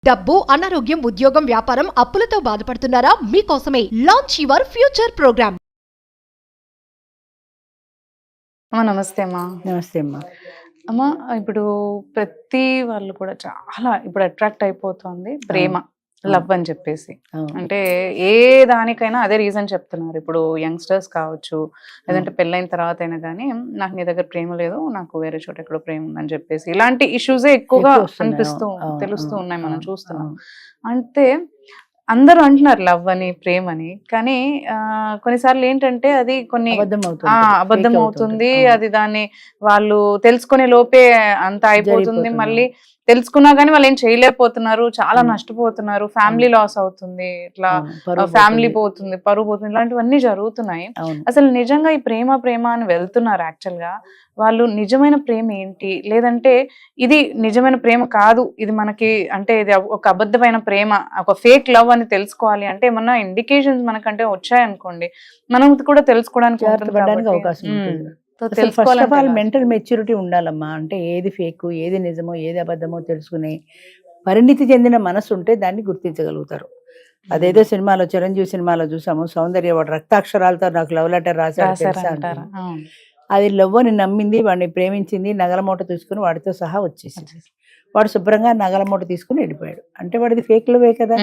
డబ్బు, అనారోగ్యం, ఉద్యోగం, వ్యాపారం, అప్పులతో బాధపడుతున్నారా? మీకోసమే లాంచ్ యువర్ ఫ్యూచర్ ప్రోగ్రామ్. అమ్మా నమస్తే అమ్మా. నమస్తే అమ్మా. అమ్మా ఇప్పుడు ప్రతి వాళ్ళు కూడా చాలా ఇప్పుడు అట్రాక్ట్ అయిపోతుంది ప్రేమ, లవ్ అని చెప్పేసి. అంటే ఏ దానికైనా అదే రీజన్ చెప్తున్నారు. ఇప్పుడు యంగ్స్టర్స్ కావచ్చు, లేదంటే పెళ్ళైన తర్వాత అయినా కానీ నాకు నీ దగ్గర ప్రేమ లేదు, నాకు వేరే చోట ఎక్కడో ప్రేమ ఉందని చెప్పేసి ఇలాంటి ఇష్యూసే ఎక్కువగా తెలుస్తూ ఉన్నాయి, మనం చూస్తున్నాం. అంటే అందరూ అంటున్నారు లవ్ అని, ప్రేమ అని, కానీ కొన్నిసార్లు ఏంటంటే అది కొన్ని అబద్ధం అవుతుంది. అది దాన్ని వాళ్ళు తెలుసుకునే లోపే అంత అయిపోతుంది. మళ్ళీ తెలుసుకున్నా గానీ వాళ్ళు ఏం చేయలేకపోతున్నారు, చాలా నష్టపోతున్నారు, ఫ్యామిలీ లాస్ అవుతుంది, ఇట్లా ఫ్యామిలీ పోతుంది, పరువు పోతుంది, ఇలాంటివన్నీ జరుగుతున్నాయి. అసలు నిజంగా ఈ ప్రేమ ప్రేమ అని వెళ్తున్నారు, యాక్చువల్ గా వాళ్ళు నిజమైన ప్రేమ ఏంటి, లేదంటే ఇది నిజమైన ప్రేమ కాదు, ఇది మనకి అంటే ఇది ఒక అబద్ధమైన ప్రేమ, ఒక ఫేక్ లవ్ అని తెలుసుకోవాలి అంటే ఏమన్నా ఇండికేషన్స్ మనకంటే వచ్చాయనుకోండి, మనం కూడా తెలుసుకోవడానికి అవకాశం ఉంటుంది. First of all mental maturity ఉండాలమ్మా. అంటే ఏది ఫేక్, ఏది నిజమో, ఏది అబద్ధమో తెలుసుకునే పరిణితి చెందిన మనసు ఉంటే దాన్ని గుర్తించగలుగుతారు. అదేదో సినిమాలో, చిరంజీవి సినిమాలో చూసాము, సౌందర్య వాడు రక్తాక్షరాలతో నాకు లవ్ లెటర్ రాశాడు తెలుసా అంటారు. అది లవ్ అని నమ్మింది, వాడిని ప్రేమించింది, నగల మూట తీసుకుని వాడితో సహా వచ్చేసింది. వాడు శుభ్రంగా నగల మూట తీసుకుని వెళ్ళిపోయాడు. అంటే వాడిది ఫేక్ లవే కదా,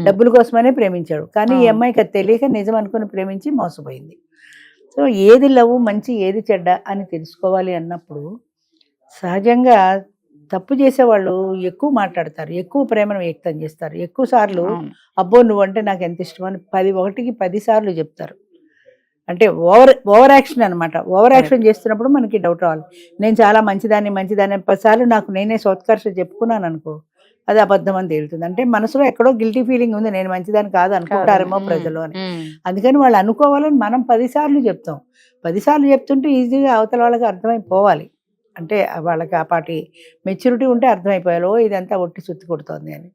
డబ్బుల కోసమనే ప్రేమించాడు. కానీ ఈ అమ్మాయికి అది తెలియక నిజం అనుకుని ప్రేమించి మోసపోయింది. సో ఏది లవ్ మంచి, ఏది చెడ్డ అని తెలుసుకోవాలి అన్నప్పుడు సహజంగా తప్పు చేసేవాళ్ళు ఎక్కువ మాట్లాడతారు, ఎక్కువ ప్రేమను వ్యక్తం చేస్తారు, ఎక్కువ సార్లు అబ్బో నువ్వంటే నాకు ఎంత ఇష్టమని 10 సార్లు చెప్తారు. అంటే ఓవర్ యాక్షన్ అనమాట. ఓవర్ యాక్షన్ చేస్తున్నప్పుడు మనకి డౌట్ రావాలి. నేను చాలా మంచిదాన్ని 10 సార్లు నాకు నేనే సోత్కర్ష చెప్పుకున్నాను అనుకో, అది అబద్ధం అని తేలుతుంది. అంటే మనసులో ఎక్కడో గిల్టీ ఫీలింగ్ ఉంది, నేను మంచిదాన్ని కాదు అనుకుంటారేమో ప్రజలు అని. అందుకని వాళ్ళు అనుకోవాలని మనం 10 సార్లు చెప్తాం. 10 సార్లు చెప్తుంటే ఈజీగా అవతల వాళ్ళకి అర్థమైపోవాలి. అంటే వాళ్ళకి ఆ పాటి మెచ్యూరిటీ ఉంటే అర్థమైపోయాలి, ఓ ఇదంతా ఒట్టి సుత్తి కొడుతోంది అని.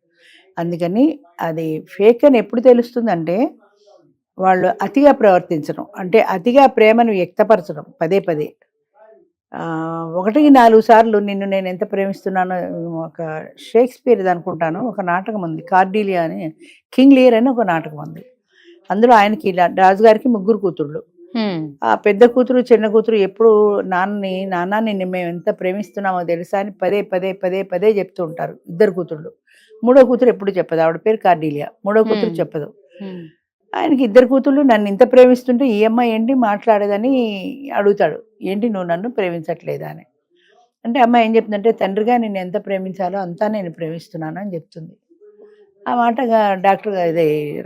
అందుకని అది ఫేక్ అని ఎప్పుడు తెలుస్తుందంటే వాళ్ళు అతిగా ప్రవర్తించడం, అంటే అతిగా ప్రేమను వ్యక్తపరచడం పదే 1-4 సార్లు నిన్ను నేను ఎంత ప్రేమిస్తున్నానో. ఒక షేక్స్పియర్ది అనుకుంటాను, ఒక నాటకం ఉంది, కార్డీలియా అని, కింగ్ లియర్ అని ఒక నాటకం ఉంది. అందులో ఆయనకి రాజుగారికి 3 కూతుళ్ళు. ఆ పెద్ద కూతురు చిన్న కూతురు ఎప్పుడు నాన్న నిన్ను మేము ఎంత ప్రేమిస్తున్నామో తెలుసా అని పదే చెప్తూ ఉంటారు. 2 కూతుళ్ళు. 3వ కూతురు ఎప్పుడు చెప్పదు, ఆవిడ పేరు కార్డీలియా. 3వ కూతురు చెప్పదు. ఆయనకి 2 కూతుళ్ళు నన్ను ఇంత ప్రేమిస్తుంటే ఈ అమ్మాయి ఏంటి మాట్లాడేదని అడుగుతాడు, ఏంటి నువ్వు నన్ను ప్రేమించట్లేదా అని. అంటే అమ్మాయి ఏం చెప్తుందంటే, తండ్రిగా నేను ఎంత ప్రేమించాలో అంతా నేను ప్రేమిస్తున్నాను అని చెప్తుంది. ఆ మాట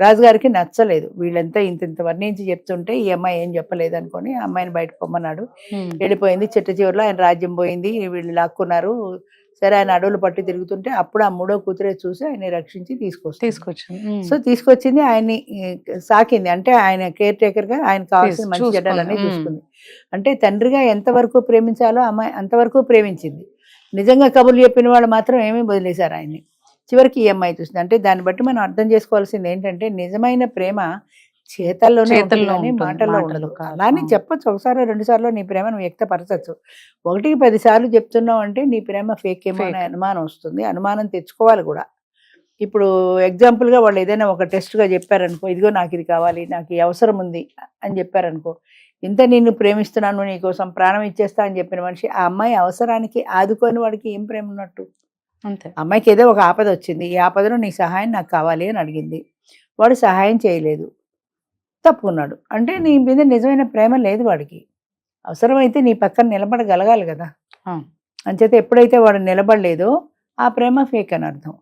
రాజుగారికి నచ్చలేదు. వీళ్ళంతా ఇంత వర్ణించి చెప్తుంటే ఈ అమ్మాయి ఏం చెప్పలేదు అనుకొని ఆ అమ్మాయిని బయట పొమ్మన్నాడు. వెళ్ళిపోయింది. చిట్ట చివరిలో ఆయన రాజ్యం పోయింది, వీళ్ళు లాక్కున్నారు. సరే ఆయన అడవులు పట్టి తిరుగుతుంటే అప్పుడు ఆ 3వ కూతురే చూసి ఆయన రక్షించి తీసుకొచ్చింది. సో తీసుకొచ్చింది, ఆయన్ని సాకింది. అంటే ఆయన కేర్ టేకర్గా ఆయన కావాల్సిన మంచి చెడ్డలన్నీ చూసుకుంది. అంటే తండ్రిగా ఎంతవరకు ప్రేమించాలో అమ్మాయి అంతవరకు ప్రేమించింది. నిజంగా కబుర్లు చెప్పిన వాళ్ళు మాత్రం ఏమీ వదిలేశారు ఆయన్ని. చివరికి ఈ అమ్మాయి చూసింది. అంటే దాన్ని బట్టి మనం అర్థం చేసుకోవాల్సింది ఏంటంటే నిజమైన ప్రేమ చేతల్లోనే మాటల్లో ఉండదు. అలానే చెప్పచ్చు, 1-2 సార్లు నీ ప్రేమను వ్యక్తపరచచ్చు. 1-10 సార్లు చెప్తున్నావు అంటే నీ ప్రేమ ఫేక్ ఏమో అనే అనుమానం వస్తుంది. అనుమానం తెచ్చుకోవాలి కూడా. ఇప్పుడు ఎగ్జాంపుల్గా వాళ్ళు ఏదైనా ఒక టెస్ట్గా చెప్పారనుకో, ఇదిగో నాకు ఇది కావాలి, నాకు ఈ అవసరం ఉంది అని చెప్పారనుకో, ఇంత నిన్ను ప్రేమిస్తున్నాను, నీకోసం ప్రాణం ఇచ్చేస్తా అని చెప్పిన మనిషి ఆ అమ్మాయి అవసరానికి ఆదుకొని వాడికి ఏం ప్రేమ ఉన్నట్టు? అంతే. అమ్మాయికి ఏదో ఒక ఆపద వచ్చింది, ఈ ఆపదలో నీ సహాయం నాకు కావాలి అని అడిగింది, వాడు సహాయం చేయలేదు, తప్పుకున్నాడు. అంటే నీ మీద నిజమైన ప్రేమ లేదు వాడికి. అవసరమైతే నీ పక్కన నిలబడగలగాలి కదా. అంచేత ఎప్పుడైతే వాడు నిలబడలేదో ఆ ప్రేమ ఫేక్ అని అర్థం.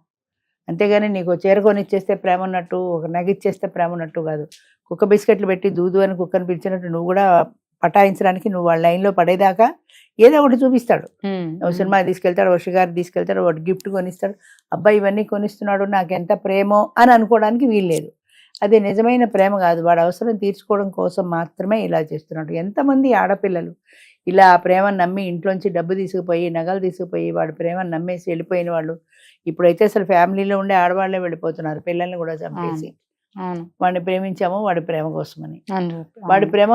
అంతేగాని నీకు చీర కొనిచ్చేస్తే ప్రేమ ఉన్నట్టు, ఒక నగిచ్చేస్తే ప్రేమ ఉన్నట్టు కాదు. కుక్క బిస్కెట్లు పెట్టి దూదు అని కుక్కను పిలిచినట్టు నువ్వు కూడా పటాయించడానికి నువ్వు వాళ్ళ లైన్లో పడేదాకా ఏదో ఒకటి చూపిస్తాడు. సినిమా తీసుకెళ్తాడు, షికారు తీసుకెళ్తాడు, వాడు గిఫ్ట్ కొనిస్తాడు, అబ్బాయి ఇవన్నీ కొనిస్తున్నాడు, నాకు ఎంత ప్రేమో అని అనుకోవడానికి వీల్లేదు. అది నిజమైన ప్రేమ కాదు. వాడు అవసరం తీర్చుకోవడం కోసం మాత్రమే ఇలా చేస్తున్నాడు. ఎంతమంది ఆడపిల్లలు ఇలా ప్రేమను నమ్మి ఇంట్లోంచి డబ్బు తీసుకుపోయి, నగలు తీసుకుపోయి, వాడు ప్రేమను నమ్మేసి వెళ్ళిపోయిన వాళ్ళు. ఇప్పుడైతే అసలు ఫ్యామిలీలో ఉండే ఆడవాళ్లే వెళ్ళిపోతున్నారు, పిల్లల్ని కూడా చంపేసి. అవును వాడిని ప్రేమించాము వాడి ప్రేమ కోసమని. అని చెప్పి వాడి ప్రేమ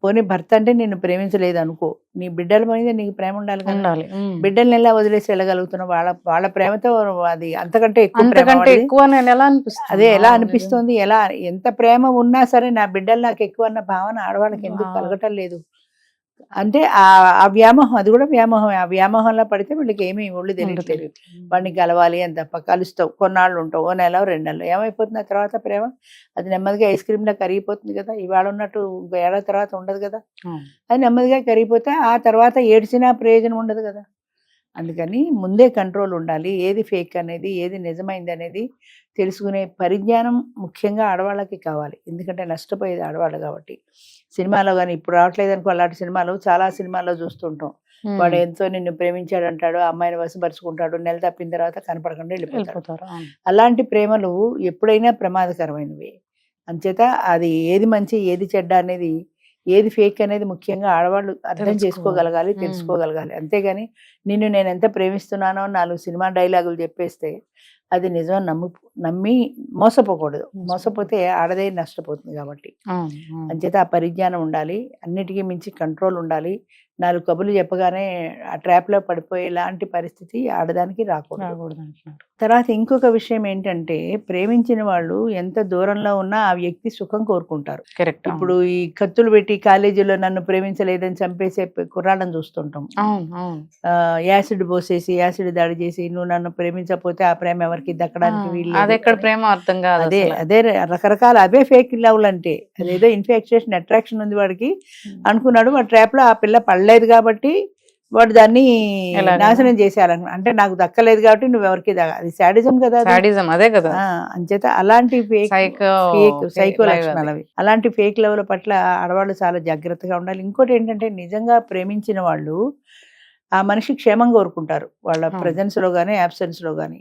పోనీ భర్త అంటే నిన్ను ప్రేమించలేదు అనుకో, నీ బిడ్డల మీద నీకు ప్రేమ ఉండాలి కదా. ఉండాలి. బిడ్డల్ని ఎలా వదిలేసి వెళ్ళగలుగుతున్నావు? వాళ్ళ ప్రేమతో అది అంతకంటే ఎక్కువ ప్రేమ అంతకంటే వాడిది. ఎక్కువ నేను ఎలా అనిపిస్తుంది? అదే ఎలా అనిపిస్తుంది, ఎలా ఎంత ప్రేమ ఉన్నా సరే నా బిడ్డలు నాకు ఎక్కువ అన్న భావన ఆడవాళ్ళకి ఎందుకు కలగటం లేదు అంటే ఆ వ్యామోహం, అది కూడా వ్యామోహం. ఆ వ్యామోహంలో పడితే వీళ్ళకి ఏమీ ఒళ్ళు తెలియట్లేదు. వాడిని కలవాలి అని తప్ప కలుస్తావు, కొన్నాళ్ళు ఉంటావు, ఓ నెల 2 నెలలు, ఏమైపోతుంది ఆ తర్వాత ప్రేమ? అది నెమ్మదిగా ఐస్ క్రీమ్లో కరిగిపోతుంది కదా. ఇవాళ ఉన్నట్టు ఇంకో ఏడాది తర్వాత ఉండదు కదా. అది నెమ్మదిగా కరిగిపోతే ఆ తర్వాత ఏడ్చినా ప్రయోజనం ఉండదు కదా. అందుకని ముందే కంట్రోల్ ఉండాలి. ఏది ఫేక్ అనేది, ఏది నిజమైంది అనేది తెలుసుకునే పరిజ్ఞానం ముఖ్యంగా ఆడవాళ్ళకి కావాలి. ఎందుకంటే నష్టపోయేది ఆడవాళ్ళు కాబట్టి. సినిమాలో కానీ ఇప్పుడు రావట్లేదు అనుకో, అలాంటి సినిమాలు చాలా సినిమాల్లో చూస్తుంటాం. వాడు ఎంతో నిన్ను ప్రేమించాడు అంటాడు, అమ్మాయిని వశపరుచుకుంటాడు, నెల తప్పిన తర్వాత కనపడకుండా వెళ్ళిపోతాడు. అలాంటి ప్రేమలు ఎప్పుడైనా ప్రమాదకరమైనవి. అంచేత అది ఏది మంచి ఏది చెడ్డ అనేది, ఏది ఫేక్ అనేది ముఖ్యంగా ఆడవాళ్ళు అర్థం చేసుకోగలగాలి, తెలుసుకోగలగాలి. అంతేగాని నిన్ను నేను ఎంత ప్రేమిస్తున్నానో 4 సినిమా డైలాగులు చెప్పేస్తే అది నిజం నమ్మి మోసపోకూడదు. మోసపోతే ఆడదే నష్టపోతుంది కాబట్టి. అంచేత ఆ పరిజ్ఞానం ఉండాలి, అన్నిటికీ మించి కంట్రోల్ ఉండాలి. 4 కబుర్లు చెప్పగానే ఆ ట్రాప్లో పడిపోయే ఇలాంటి పరిస్థితి ఆడదానికి రాకూడదు. తర్వాత ఇంకొక విషయం ఏంటంటే, ప్రేమించిన వాళ్ళు ఎంత దూరంలో ఉన్నా ఆ వ్యక్తి సుఖం కోరుకుంటారు. ఇప్పుడు ఈ కత్తులు పెట్టి కాలేజీలో నన్ను ప్రేమించలేదని చంపేసే కుర్రాళ్ళని చూస్తుంటాం. యాసిడ్ పోసేసి యాసిడ్ దాడి చేసి నువ్వు నన్ను ప్రేమించకపోతే ఆ ప్రేమ ఎవరికి దక్కడానికి వీళ్ళు ప్రేమ అర్థం కాదు. అదే రకరకాల అవే ఫేక్ లవ్లు అంటే. అదేదో ఇన్ఫాక్చుయేషన్ అట్రాక్షన్ ఉంది వాడికి అనుకున్నాడు, వాడు ట్రాప్ లో ఆ పిల్ల పడలేదు కాబట్టి వాడు దాన్ని నాశనం చేసేయాలను. అంటే నాకు దక్కలేదు కాబట్టి నువ్వు ఎవరికి అది శాడిజం కదా. అదే కదా. అంచేత అలాంటి ఫేక్ సైకో లక్షణాలు అవి. అలాంటి ఫేక్ లవ్ల పట్ల ఆడవాళ్ళు చాలా జాగ్రత్తగా ఉండాలి. ఇంకోటి ఏంటంటే, నిజంగా ప్రేమించిన వాళ్ళు ఆ మనిషి క్షేమం కోరుకుంటారు, వాళ్ళ ప్రెజెన్స్ లో గానీ అబ్సెన్స్ లో గానీ.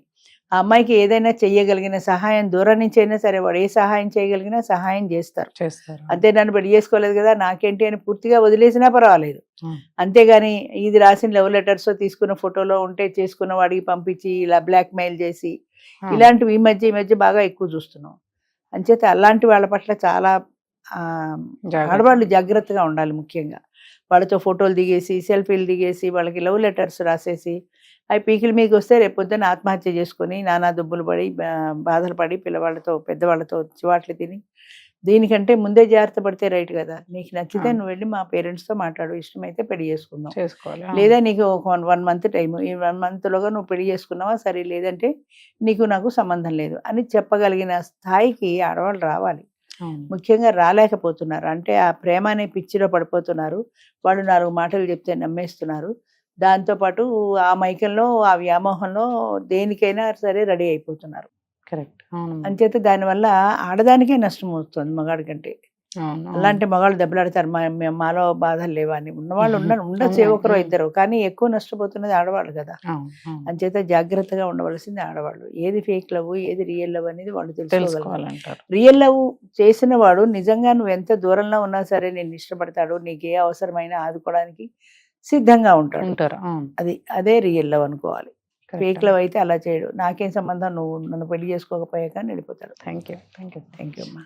ఆ అమ్మాయికి ఏదైనా చెయ్యగలిగిన సహాయం దూరం నుంచి అయినా సరే, వాడు ఏ సహాయం చేయగలిగినా సహాయం చేస్తారు. అంతే, నన్ను పెళ్లి చేసుకోలేదు కదా నాకేంటి అని పూర్తిగా వదిలేసినా పర్వాలేదు. అంతేగాని ఇది రాసిన లవ్ లెటర్స్ తీసుకున్న ఫోటోలో ఉంటే చేసుకున్న వాడికి పంపించి ఇలా బ్లాక్ మెయిల్ చేసి ఇలాంటివి ఈ మధ్య బాగా ఎక్కువ చూస్తున్నాం. అంచేత అలాంటి వాళ్ళ పట్ల చాలా ఆడవాళ్ళు జాగ్రత్తగా ఉండాలి. ముఖ్యంగా వాళ్ళతో ఫోటోలు దిగేసి సెల్ఫీలు దిగేసి వాళ్ళకి లవ్ లెటర్స్ రాసేసి అవి పీకిల మీదకి వస్తే రేపొద్దున ఆత్మహత్య చేసుకొని నానా దుబ్బులు పడి బాధలు పడి పిల్లవాళ్ళతో పెద్దవాళ్ళతో చివాట్లు తిని, దీనికంటే ముందే జాగ్రత్త పడితే రైట్ కదా. నీకు నచ్చితే నువ్వు వెళ్ళి మా పేరెంట్స్తో మాట్లాడు, ఇష్టమైతే పెళ్లి చేసుకుందాం, లేదా నీకు ఒక 1 మంత్ టైం, ఈ 1 మంత్లోగా నువ్వు పెళ్లి చేసుకున్నావా సరే, లేదంటే నీకు నాకు సంబంధం లేదు అని చెప్పగలిగిన స్థాయికి ఆడవాళ్ళు రావాలి. ముఖ్యంగా రాలేకపోతున్నారు. అంటే ఆ ప్రేమ అనే పిచ్చిలో పడిపోతున్నారు. వాళ్ళు 4 మాటలు చెప్తే నమ్మేస్తున్నారు. దాంతోపాటు ఆ మైకంలో ఆ వ్యామోహంలో దేనికైనా సరే రెడీ అయిపోతున్నారు. కరెక్ట్. అంచేత దానివల్ల ఆడదానికే నష్టం వస్తుంది మగాడి కంటే. అలాంటి మగాళ్ళు దెబ్బలాడతారు, మాలో బాధలు లేవా అని. ఉన్నవాళ్ళు ఉండొచ్చు, ఒకరు ఇద్దరు, కానీ ఎక్కువ నష్టపోతున్నది ఆడవాళ్ళు కదా. అంచేత జాగ్రత్తగా ఉండవలసింది ఆడవాళ్ళు. ఏది ఫేక్ లవ్ ఏది రియల్ లవ్ అనేది వాళ్ళు తెలుసుకోవాలంటారు. రియల్ లవ్ చేసిన వాడు నిజంగా నువ్వు ఎంత దూరంలో ఉన్నా సరే నేను ఇష్టపడతాడు, నీకు ఏ అవసరమైనా ఆదుకోవడానికి సిద్ధంగా ఉంటారు. అదే రియల్ లవ్ అనుకోవాలి. ఫేక్ లవ్ అయితే అలా చేయడు, నాకేం సంబంధం, నువ్వు నన్ను పెళ్లి చేసుకోకపోయాక వెళ్ళిపోతాడు. థ్యాంక్ యూ అమ్మా.